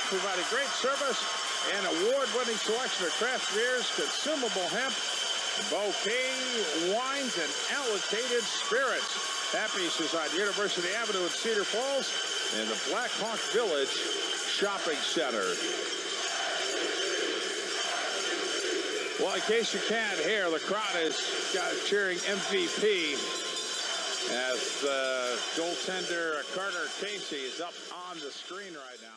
providing great service and award-winning selection of craft beers, consumable hemp, bouquet wines, and allocated spirits. Happy's is on University Avenue in Cedar Falls in the Black Hawk Village Shopping Center. Well, in case you can't hear, the crowd is cheering MVP as goaltender Carter Casey is up on the screen right now.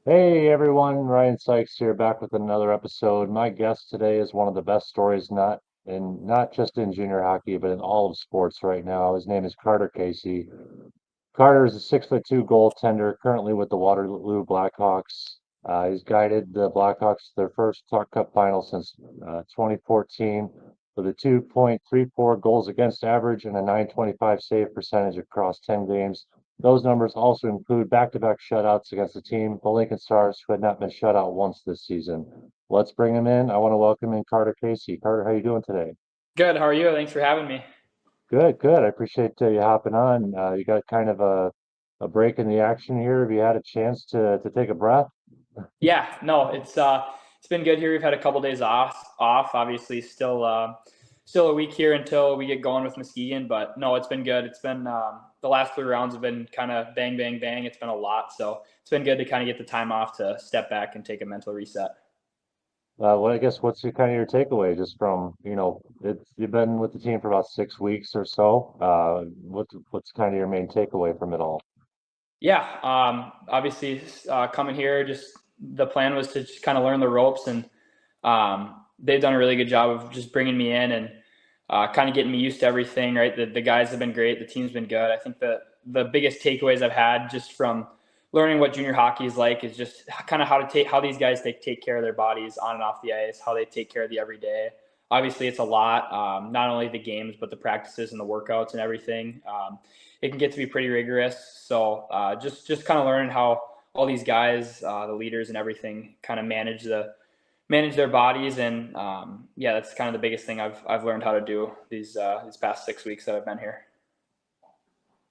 Hey everyone, Ryan Sykes here, back with another episode. My guest today is one of the best stories, not just in junior hockey, but in all of sports right now. His name is Carter Casey. Carter is a 6'2" goaltender, currently with the Waterloo Black Hawks. He's guided the Blackhawks to their first Clark Cup final since 2014 with a 2.34 goals against average and a .925 save percentage across 10 games. Those numbers also include back-to-back shutouts against the team, the Lincoln Stars, who had not been shut out once this season. Let's bring him in. I want to welcome in Carter Casey. Carter, how are you doing today? Good. How are you? Thanks for having me. Good, good. I appreciate you hopping on. You got kind of a break in the action here. Have you had a chance to take a breath? Yeah, no, it's been good here. We've had a couple days off. Obviously, still a week here until we get going with Muskegon. But no, it's been good. It's been the last 3 rounds have been kind of bang, bang, bang. It's been a lot, so it's been good to kind of get the time off to step back and take a mental reset. Well, I guess what's your takeaway just from, you've been with the team for about 6 weeks or so. What's kind of your main takeaway from it all? Yeah, obviously coming here, just the plan was to just kind of learn the ropes, and they've done a really good job of just bringing me in and kind of getting me used to everything, right? The guys have been great. The team's been good. I think the biggest takeaways I've had just from learning what junior hockey is like is just kind of how these guys take care of their bodies on and off the ice, how they take care of the everyday. Obviously, it's a lot, not only the games, but the practices and the workouts and everything. It can get to be pretty rigorous. So just kind of learning how all these guys, the leaders and everything, kind of manage their bodies. And yeah, that's kind of the biggest thing I've learned how to do these past 6 weeks that I've been here.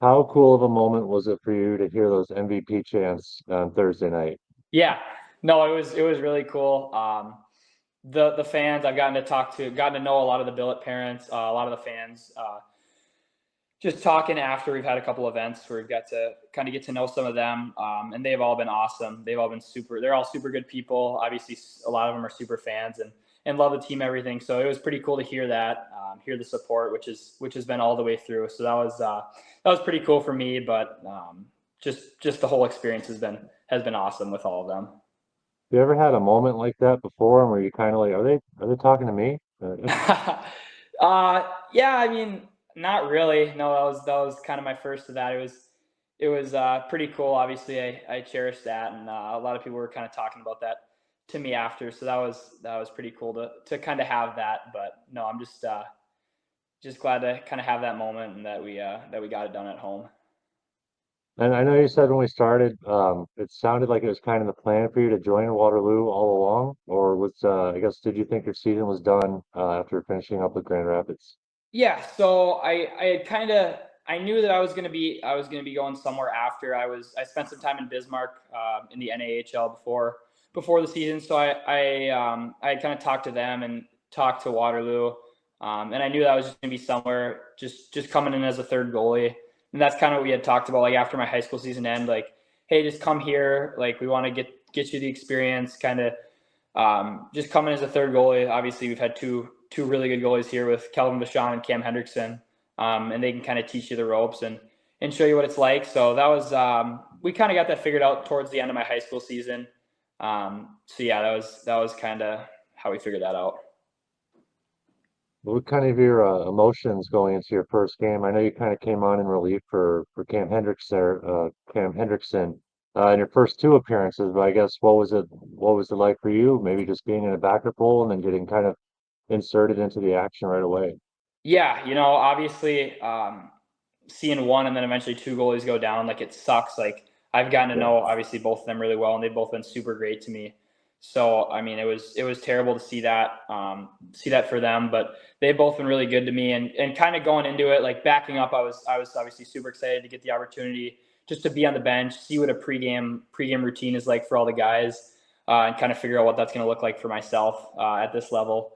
How cool of a moment was it for you to hear those MVP chants on Thursday night? Yeah, no, it was really cool. The fans I've gotten to know a lot of the billet parents, a lot of the fans. Just talking after we've had a couple events where we've got to kind of get to know some of them, and they've all been awesome. They've all been they're all super good people. Obviously, a lot of them are super fans and love the team, everything. So it was pretty cool to hear that, hear the support, which has been all the way through. So that was pretty cool for me. But just the whole experience has been awesome with all of them. You ever had a moment like that before where you kind of like, are they talking to me? Yeah, I mean, not really. No, that was kind of my first of that. It was pretty cool. Obviously, I cherished that, and a lot of people were kind of talking about that to me after. So that was pretty cool to kind of have that. But no, I'm just glad to kind of have that moment and that we got it done at home. And I know you said when we started, it sounded like it was kind of the plan for you to join Waterloo all along, or I guess, did you think your season was done after finishing up with Grand Rapids? Yeah, so I knew that I was gonna be going somewhere after. I spent some time in Bismarck in the NAHL before the season, so I kind of talked to them and talked to Waterloo, and I knew that I was just gonna be somewhere just coming in as a third goalie, and that's kind of what we had talked about, like after my high school season end, like, hey, just come here, like we want to get you the experience, kind of just come in as a third goalie. Obviously, we've had two really good goalies here with Kelvin Vachon and Cam Hendrickson, and they can kind of teach you the ropes and show you what it's like. So that was we kind of got that figured out towards the end of my high school season. So yeah, that was kind of how we figured that out. What kind of your emotions going into your first game? I know you kind of came on in relief for Cam Hendrickson in your first 2 appearances, but I guess what was it like for you? Maybe just being in a backup role and then getting kind of inserted into the action right away. Yeah, obviously, seeing one and then eventually 2 goalies go down, like, it sucks. Like, I've gotten to know obviously both of them really well, and they've both been super great to me. So I mean, it was terrible to see that for them, but they've both been really good to me. And kind of going into it, like backing up, I was obviously super excited to get the opportunity just to be on the bench, see what a pregame routine is like for all the guys, and kind of figure out what that's going to look like for myself at this level.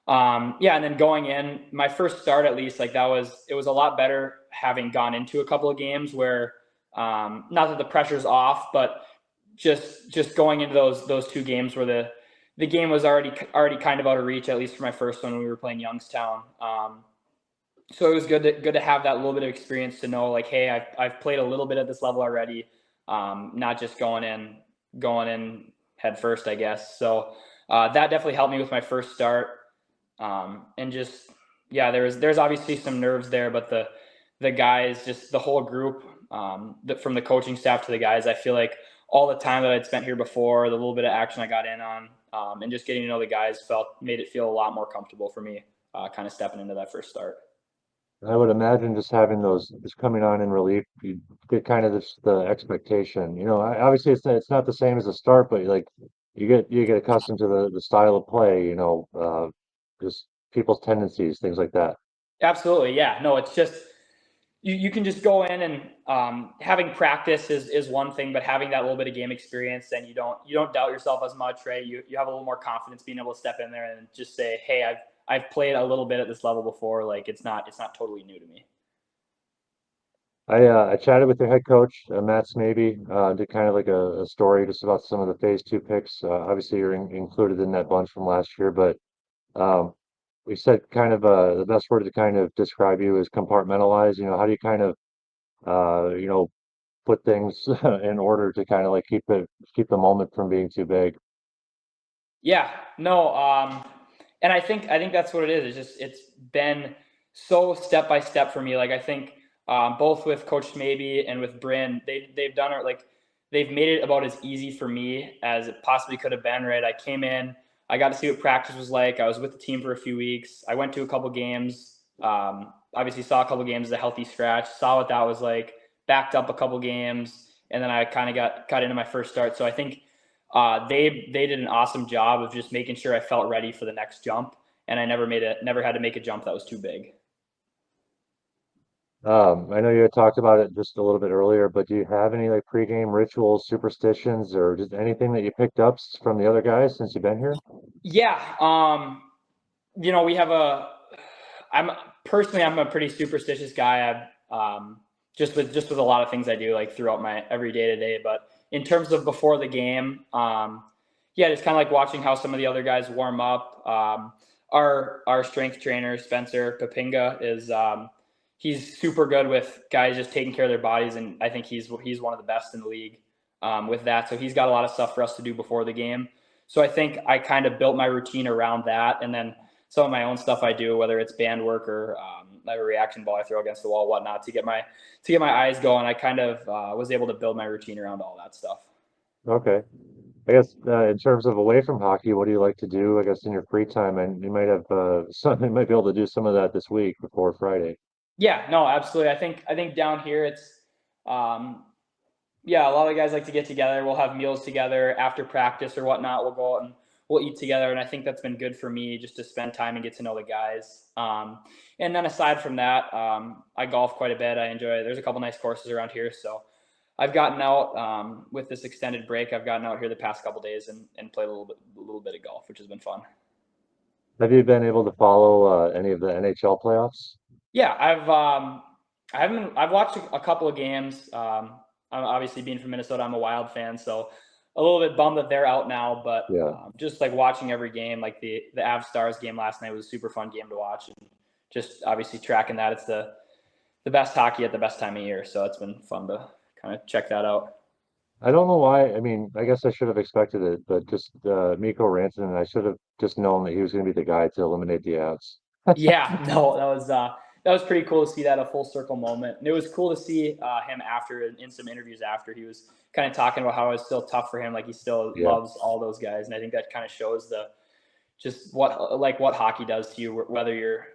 Yeah, and then going in, my first start at least, like it was a lot better having gone into a couple of games where, not that the pressure's off, but just going into those two games where the game was already kind of out of reach, at least for my first one when we were playing Youngstown. So it was good to have that little bit of experience to know, like, hey, I've played a little bit at this level already, not just going in head first, I guess. So that definitely helped me with my first start. And just, yeah, there's obviously some nerves there, but the guys, just the whole group, from the coaching staff to the guys, I feel like all the time that I'd spent here before, the little bit of action I got in on, and just getting to know the guys made it feel a lot more comfortable for me, kind of stepping into that first start. I would imagine just having those just coming on in relief, you get kind of the expectation. Obviously it's not the same as a start, but like you get accustomed to the style of play. Just people's tendencies, things like that. Absolutely. Yeah. No, it's just, you can just go in and, having practice is one thing, but having that little bit of game experience, then you don't doubt yourself as much, right? You have a little more confidence being able to step in there and just say, hey, I've played a little bit at this level before. Like it's not totally new to me. I chatted with their head coach, Matt Smaby, did kind of like a story just about some of the phase two picks. Obviously, you're included in that bunch from last year, but um, we said kind of the best word to kind of describe you is compartmentalize. How do you kind of put things in order to kind of like keep the moment from being too big? Yeah, no, and I think that's what it is. It's been so step by step for me. Like I think, both with Coach Maybe and with Bryn, they've done it, like they've made it about as easy for me as it possibly could have been. Right, I came in, I got to see what practice was like. I was with the team for a few weeks. I went to a couple games. Obviously saw a couple games as a healthy scratch. Saw what that was like. Backed up a couple games, and then I kind of got into my first start. So I think, they did an awesome job of just making sure I felt ready for the next jump, and I never had to make a jump that was too big. I know you had talked about it just a little bit earlier, but do you have any like pregame rituals, superstitions, or just anything that you picked up from the other guys since you've been here? Yeah, we have I'm personally, I'm a pretty superstitious guy. Just with a lot of things I do like throughout my every day to day. But in terms of before the game, yeah, it's kind of like watching how some of the other guys warm up. Our strength trainer Spencer Papinga is, he's super good with guys just taking care of their bodies, and I think he's one of the best in the league, with that. So he's got a lot of stuff for us to do before the game. So I think I kind of built my routine around that, and then some of my own stuff I do, whether it's band work or, I have a reaction ball I throw against the wall, whatnot, to get my eyes going. I kind of, was able to build my routine around all that stuff. Okay. I guess in terms of away from hockey, what do you like to do? I guess in your free time, and you might have you might be able to do some of that this week before Friday. Yeah, no, absolutely. I think down here it's, yeah, a lot of guys like to get together. We'll have meals together after practice or whatnot. We'll go out and we'll eat together, and I think that's been good for me just to spend time and get to know the guys. And then aside from that, I golf quite a bit. I enjoy it. There's a couple nice courses around here, so I've gotten out, with this extended break. I've gotten out here the past couple days and played a little bit of golf, which has been fun. Have you been able to follow any of the NHL playoffs? Yeah, I've watched a couple of games. I'm obviously, being from Minnesota, I'm a Wild fan, so a little bit bummed that they're out now. But, Yeah. just like watching every game, like the Avs Stars game last night was a super fun game to watch, and just obviously tracking that. It's the best hockey at the best time of year, so it's been fun to kind of check that out. I don't know why. I mean, I guess I should have expected it, but just Mikko Rantanen, I should have just known that he was going to be the guy to eliminate the Avs. Yeah, no, that was pretty cool to see that, a full circle moment. And it was cool to see, him after, in some interviews after, he was kind of talking about how it's still tough for him. Like he still Yeah. loves all those guys. And I think that kind of shows just what hockey does to you, whether you're,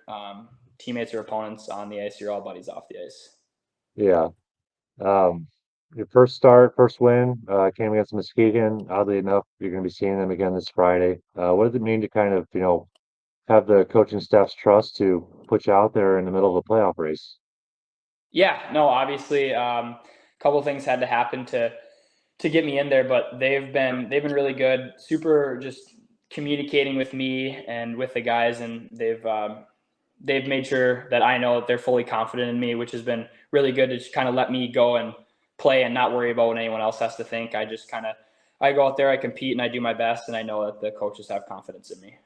teammates or opponents on the ice, you're all buddies off the ice. Yeah. Um, your first start, first win, came against Muskegon. Oddly enough, you're going to be seeing them again this Friday. What does it mean to kind of, have the coaching staff's trust to put you out there in the middle of a playoff race? Yeah, no, obviously, couple things had to happen to get me in there, but they've been really good, super just communicating with me and with the guys, and they've made sure that I know that they're fully confident in me, which has been really good to just kind of let me go and play and not worry about what anyone else has to think. I go out there, I compete, and I do my best, and I know that the coaches have confidence in me.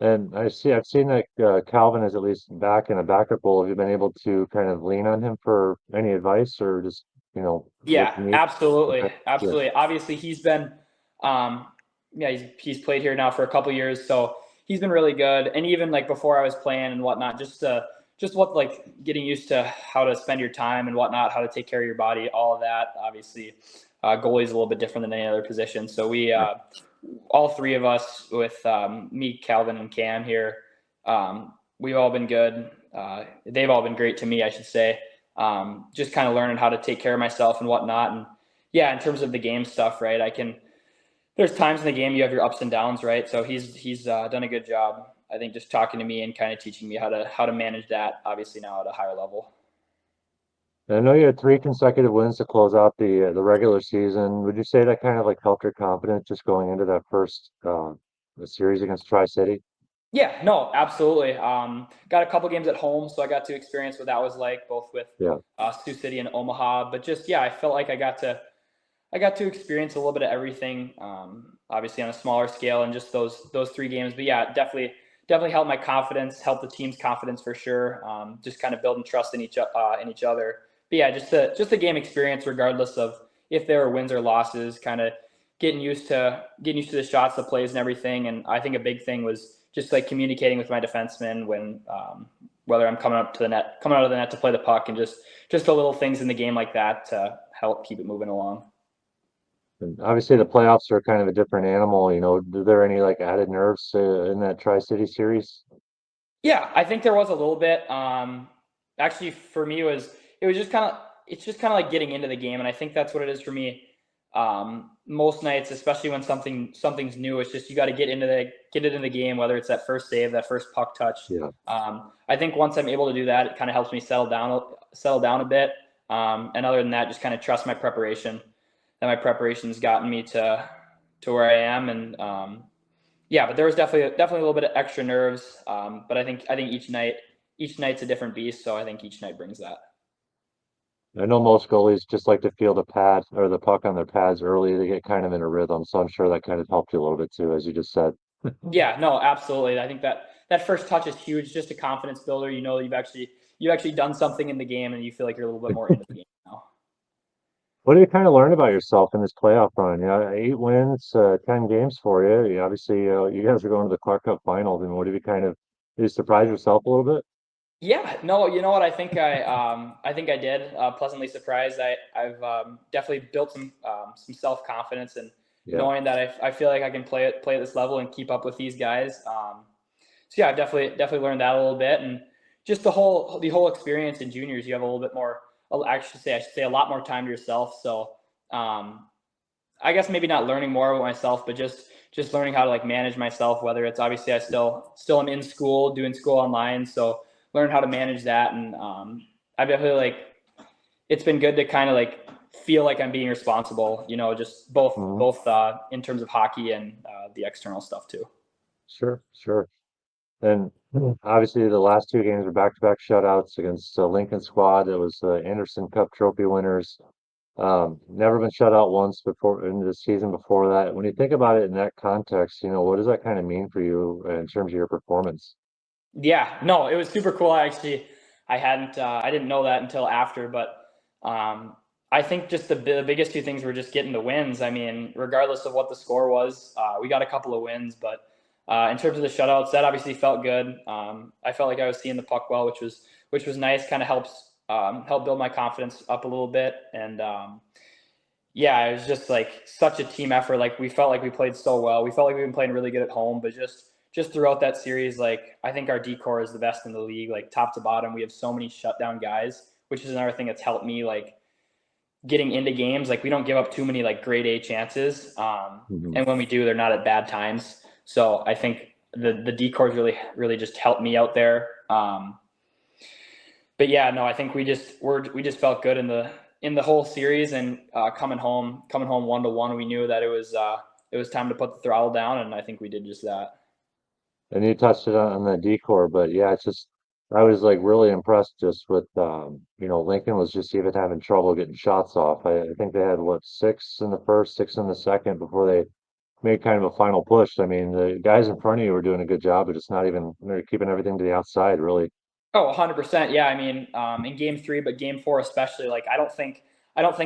And I've seen that Calvin is at least back in a backup role. Have you been able to kind of lean on him for any advice or just, what Yeah, you need? absolutely, Okay, good. absolutely. Obviously, he's been, yeah, he's played here now for a couple years, so he's been really good. And even like before I was playing and whatnot, just what like getting used to how to spend your time and whatnot, how to take care of your body, all of that. Obviously, goalie's a little bit different than any other position. So we, all three of us, with me, Calvin, and Cam here, we've all been good. They've all been great to me, I should say. Just kind of learning how to take care of myself and whatnot. And yeah, in terms of the game stuff, right? There's times in the game you have your ups and downs, right? So he's done a good job, I think, just talking to me and kind of teaching me how to manage that, obviously now at a higher level. I know you had 3 consecutive wins to close out the regular season. Would you say that kind of like helped your confidence just going into that first the series against Tri-City? Yeah, no, absolutely. Got a couple games at home, so I got to experience what that was like, both with Yeah. Sioux City and Omaha. But just yeah, I felt like I got to experience a little bit of everything. Obviously on a smaller scale, and just those 3 games. But yeah, definitely helped my confidence, helped the team's confidence for sure. Just kind of building trust in each other. But yeah, just the game experience, regardless of if there were wins or losses, kind of getting used to the shots, the plays, and everything. And I think a big thing was just like communicating with my defensemen when whether I'm coming out of the net to play the puck, and just the little things in the game like that to help keep it moving along. And obviously the playoffs are kind of a different animal, Are there any like added nerves in that Tri-City series? Yeah, I think there was a little bit. Actually, for me, it was just kind of like getting into the game, and I think that's what it is for me. Most nights, especially when something's new, it's just you got to get it in the game, whether it's that first save, that first puck touch. Yeah. I think once I'm able to do that, it kind of helps me settle down a bit. And other than that, just kind of trust my preparation. That my preparation's gotten me to where I am, and yeah, but there was definitely a little bit of extra nerves. But I think each night's a different beast, so I think each night brings that. I know most goalies just like to feel the pad or the puck on their pads early to get kind of in a rhythm, so I'm sure that kind of helped you a little bit too, as you just said. Yeah, no, absolutely. I think that first touch is huge, just a confidence builder. You know, you've actually done something in the game, and you feel like you're a little bit more into the game now. What do you kind of learn about yourself in this playoff run? 8 wins, 10 games for you. Obviously, you guys are going to the Clark Cup Finals, and what have you did you surprise yourself a little bit? Yeah, no, you know what? I think I did. Pleasantly surprised. I've definitely built some self confidence, and Yeah, knowing that I feel like I can play at this level and keep up with these guys. So yeah, I've definitely learned that a little bit, and just the whole experience in juniors, you have a little bit more. I should say a lot more time to yourself. So I guess maybe not learning more about myself, but just learning how to like manage myself. Whether it's obviously I still am in school, doing school online, so learn how to manage that. And I definitely like it's been good to kind of like feel like I'm being responsible. You know, just hmm, both in terms of hockey and the external stuff too. sure, sure. And obviously, the last 2 games were back-to-back shutouts against Lincoln Squad. It was Anderson Cup Trophy winners. Never been shut out once before in the season before that. When you think about it in that context, what does that kind of mean for you in terms of your performance? Yeah, no, it was super cool. I didn't know that until after, but I think just the biggest 2 things were just getting the wins. I mean, regardless of what the score was, we got a couple of wins, but in terms of the shutouts, that obviously felt good. I felt like I was seeing the puck well, which was nice. Kind of helps help build my confidence up a little bit, and yeah, it was just like such a team effort. Like we felt like we played so well. We felt like we've been playing really good at home, but just throughout that series, like I think our decor is the best in the league, like top to bottom. We have so many shutdown guys, which is another thing that's helped me like getting into games. Like we don't give up too many like grade A chances, Hmm. and when we do, they're not at bad times. So I think the decors really just helped me out there. But yeah, no, I think we just felt good in in the whole series and coming home 1-1, we knew that it was time to put the throttle down, and I think we did just that. And you touched it on the decor, but yeah, it's just I was like really impressed just with Lincoln was just even having trouble getting shots off. I think they had what, six in the first, six in the second before they made kind of a final push. I mean, the guys in front of you were doing a good job, but just not even they're keeping everything to the outside, really. Oh, 100%. Yeah, I mean, in game 3, but game 4 especially, like I don't think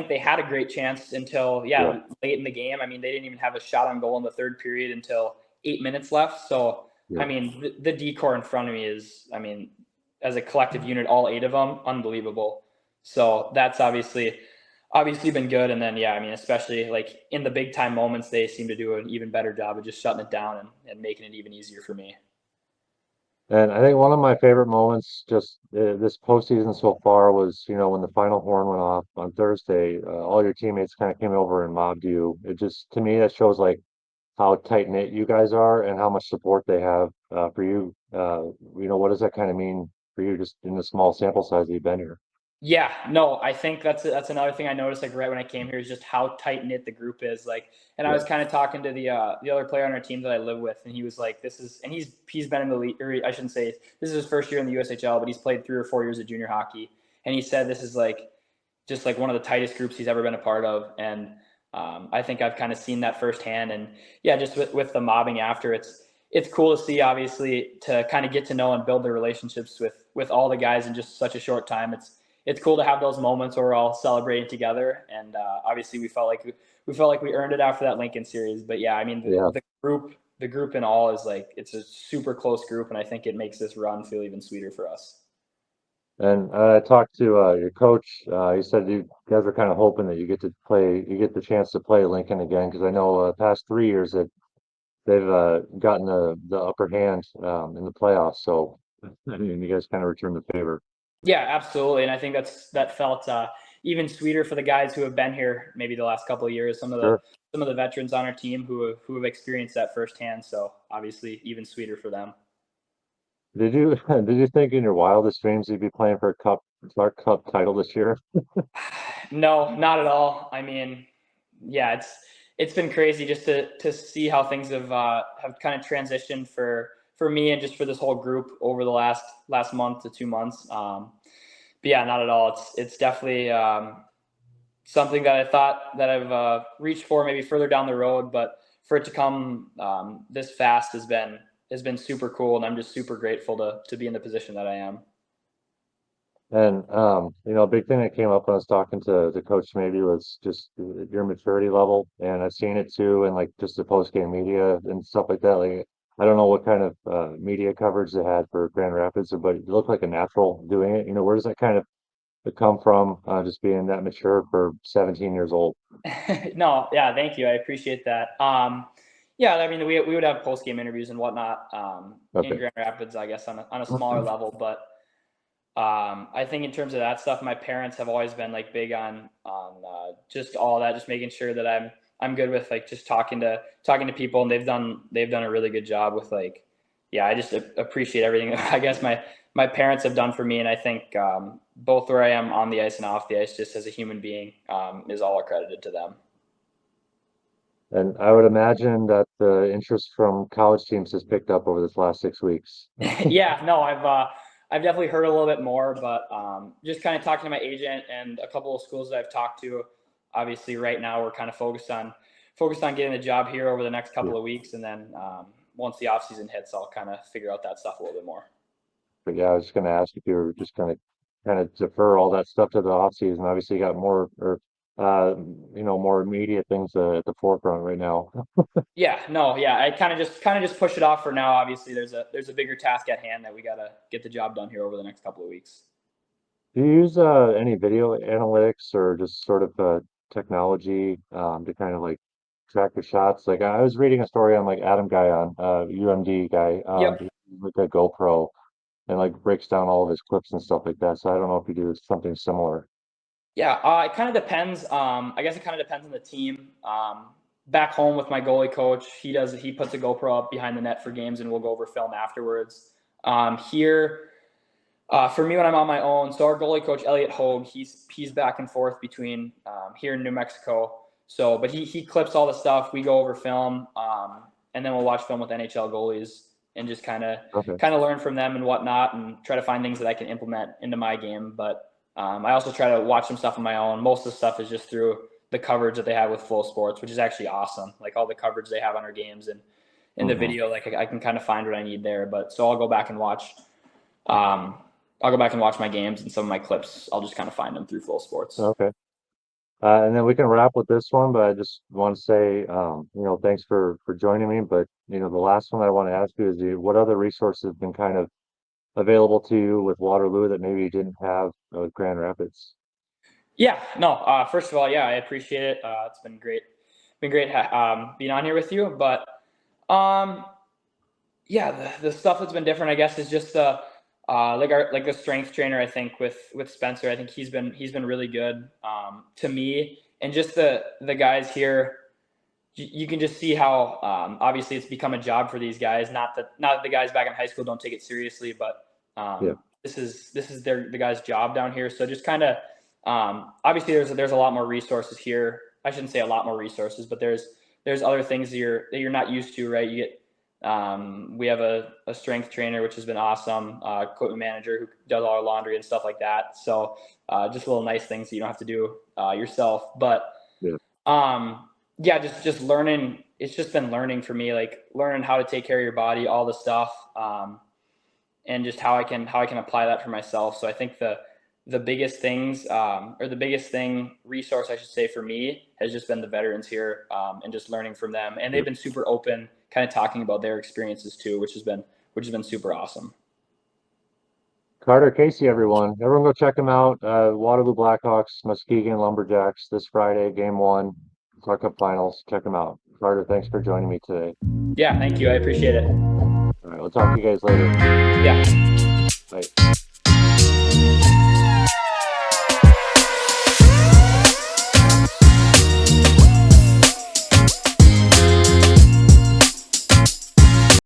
they had a great chance until Yeah, late in the game. I mean, they didn't even have a shot on goal in the third period until 8 minutes left. So, I yeah. mean, the decor in front of me is, I mean, as a collective unit, all 8 of them, unbelievable. So that's obviously been good. And then, yeah, I mean, especially like in the big time moments, they seem to do an even better job of just shutting it down and making it even easier for me. And I think one of my favorite moments just this postseason so far was, when the final horn went off on Thursday, all your teammates kind of came over and mobbed you. It just, to me, that shows like how tight knit you guys are and how much support they have for you. What does that kind of mean for you just in the small sample size that you've been here? Yeah, no, I think that's another thing I noticed like right when I came here is just how tight knit the group is. Like, and I Yeah, was kind of talking to the other player on our team that I live with, and he was like, "This is," and he's been in the league, or I shouldn't say this is his first year in the USHL, but he's played 3 or 4 years of junior hockey, and he said this is like just like one of the tightest groups he's ever been a part of, and I think I've kind of seen that firsthand, and yeah, just with the mobbing after, it's cool to see, obviously, to kind of get to know and build the relationships with all the guys in just such a short time. It's cool to have those moments where we're all celebrating together. And obviously, we felt like we earned it after that Lincoln series. But yeah, I mean, yeah. the group in all is like it's a super close group, and I think it makes this run feel even sweeter for us. And I talked to your coach. He said you guys are kind of hoping that you get the chance to play Lincoln again because I know past 3 years that they've gotten the upper hand in the playoffs. So I mean, you guys kind of returned the favor. Yeah, absolutely, and I think that felt even sweeter for the guys who have been here maybe the last couple of years. Sure. Some of the veterans on our team who have experienced that firsthand. So obviously, even sweeter for them. Did you did you think in your wildest dreams you'd be playing for a Clark Cup title this year? No, not at all. I mean, yeah, it's been crazy just to see how things have kind of transitioned for me and just for this whole group over the last month to 2 months. But yeah, not at all. It's definitely something that I thought that I've reached for maybe further down the road, but for it to come this fast has been super cool, and I'm just super grateful to be in the position that I am. And a big thing that came up when I was talking to the coach maybe was just your maturity level, and I've seen it too, and like just the post game media and stuff like that. Like I don't know what kind of media coverage they had for Grand Rapids, but it looked like a natural doing it. Where does that kind of come from? Just being that mature for 17 years old. No, yeah, thank you. I appreciate that. Yeah, I mean, we would have post game interviews and whatnot in Okay. Grand Rapids, I guess, on a smaller level. But I think in terms of that stuff, my parents have always been like big on just all that, just making sure that I'm good with like just talking to people, and they've done a really good job with like, yeah, I just appreciate everything. I guess my parents have done for me, and I think both where I am on the ice and off the ice, just as a human being, is all accredited to them. And I would imagine that the interest from college teams has picked up over this last 6 weeks. Yeah, no, I've definitely heard a little bit more, but just kind of talking to my agent and a couple of schools that I've talked to. Obviously, right now we're kind of focused on getting the job here over the next Yeah. couple of weeks, and then once the off season hits, I'll kind of figure out that stuff a little bit more. But yeah, I was just going to ask if you were just going to kind of defer all that stuff to the off season. Obviously, you got more or more immediate things at the forefront right now. Yeah, no, yeah, I kind of just push it off for now. Obviously, there's a bigger task at hand that we gotta get the job done here over the next couple of weeks. Do you use any video analytics or just sort of technology to kind of like track your shots? Like I was reading a story on like Adam Guy on UMD guy Yep. with a GoPro and like breaks down all of his clips and stuff like that. So I don't know if you do something similar. Yeah, it kind of depends. I guess it kind of depends on the team. Back home with my goalie coach, he puts a GoPro up behind the net for games, and we'll go over film afterwards. Here, For me, when I'm on my own, so our goalie coach Elliot Hogue, he's back and forth between here in New Mexico. So, but he clips all the stuff. We go over film, and then we'll watch film with NHL goalies and just kind of Okay. learn from them and whatnot, and try to find things that I can implement into my game. But I also try to watch some stuff on my own. Most of the stuff is just through the coverage that they have with Full Sports, which is actually awesome. Like all the coverage they have on our games and in the video, like I can kind of find what I need there. But so I'll go back and watch. I'll go back and watch my games, and some of my clips, I'll just kind of find them through Full Sports. Okay. And then we can wrap with this one, but I just want to say, thanks for joining me. But, the last one I want to ask you is what other resources have been kind of available to you with Waterloo that maybe you didn't have with Grand Rapids? Yeah, no, first of all, yeah, I appreciate it. It's been great being on here with you. But yeah, the stuff that's been different, I guess, is just like the strength trainer. I think with Spencer, I think he's been really good to me, and just the guys here. You can just see how obviously it's become a job for these guys. Not that the guys back in high school don't take it seriously, but this is the guys' job down here. So just kind of obviously there's a lot more resources here. I shouldn't say a lot more resources, but there's other things that you're not used to, right? You get we have a strength trainer, which has been awesome, equipment manager who does all our laundry and stuff like that. So just little nice things that you don't have to do yourself. But yeah, just learning. It's just been learning for me, like learning how to take care of your body, all the stuff, and just how I can apply that for myself. So I think the biggest things, or the biggest resource I should say for me has just been the veterans here, and just learning from them. And they've been super open, kind of talking about their experiences too, which has been super awesome. Carter Casey, everyone go check him out. Waterloo Black Hawks, Muskegon Lumberjacks this Friday, game 1, Clark Cup Finals. Check him out. Carter, thanks for joining me today. Yeah, thank you. I appreciate it. All right, we'll talk to you guys later. Yeah. Bye.